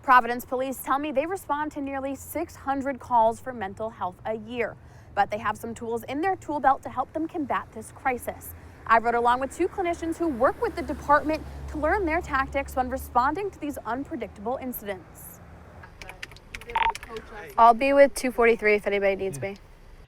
Providence Police tell me they respond to nearly 600 calls for mental health a year, but they have some tools in their tool belt to help them combat this crisis. I rode along with two clinicians who work with the department to learn their tactics when responding to these unpredictable incidents. I'll be with 243 if anybody needs me.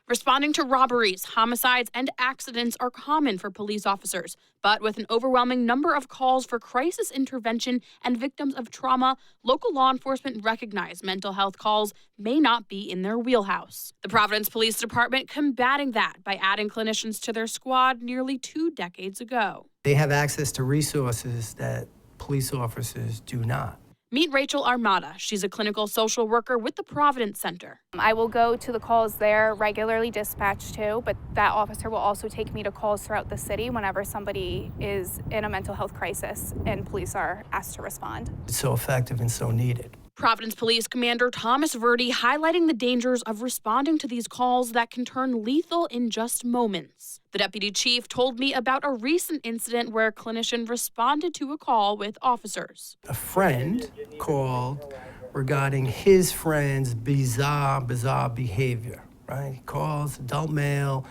Responding to robberies, homicides, and accidents are common for police officers, but with an overwhelming number of calls for crisis intervention and victims of trauma, local law enforcement recognize mental health calls may not be in their wheelhouse. The Providence Police Department combating that by adding clinicians to their squad nearly 2 decades ago. They have access to resources that police officers do not. Meet Rachel-Armada. She's a clinical social worker with the Providence-Center. I will go to the calls there, regularly dispatched to, but that officer will also take me to calls throughout the city whenever somebody is in a mental health crisis and police are asked to respond. It's so effective and so needed. Providence Police Commander Thomas Verdi highlighting the dangers of responding to these calls that can turn lethal in just moments. The deputy chief told me about a recent incident where a clinician responded to a call with officers. A friend called regarding his friend's bizarre behavior, right? He calls, adult male,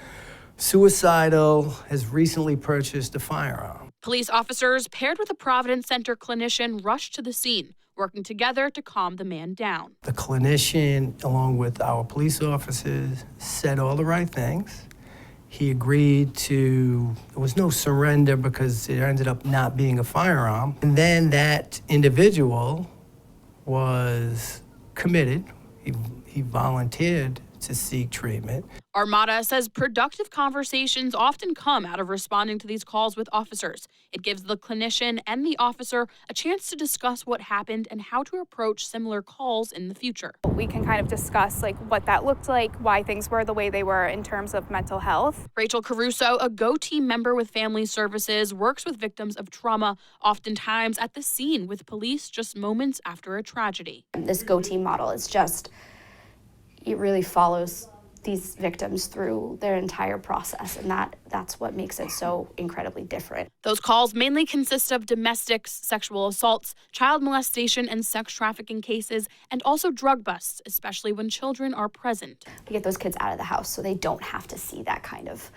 suicidal, has recently purchased a firearm. Police officers paired with a Providence-Center clinician rushed to the scene, working together to calm the man down. The clinician, along with our police officers, said all the right things. He agreed to, there was no surrender because it ended up not being a firearm. And then that individual was committed. He volunteered to seek treatment. Armada says productive conversations often come out of responding to these calls with officers. It gives the clinician and the officer a chance to discuss what happened and how to approach similar calls in the future. We can kind of discuss what that looked like, why things were the way they were in terms of mental health. Rachel-Caruso, a GO team member with Family Services, works with victims of trauma, oftentimes at the scene with police just moments after a tragedy. This GO team model is it really follows these victims through their entire process, and that's what makes it so incredibly different. Those calls mainly consist of domestics, sexual assaults, child molestation, and sex trafficking cases, and also drug busts, especially when children are present. We get those kids out of the house so they don't have to see that kind of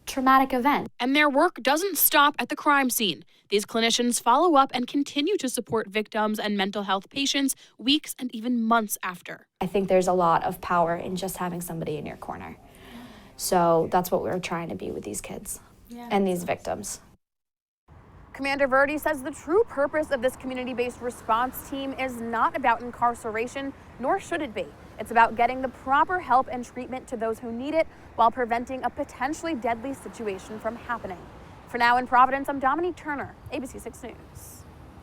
traumatic event. And their work doesn't stop at the crime scene. These clinicians follow up and continue to support victims and mental health patients weeks and even months after. I think there's a lot of power in just having somebody in your corner. So that's what we're trying to be with these kids and these victims. Commander Verdi says the true purpose of this community-based response team is not about incarceration, nor should it be. It's about getting the proper help and treatment to those who need it while preventing a potentially deadly situation from happening. For now in Providence, I'm Dominique Turner, ABC 6 News.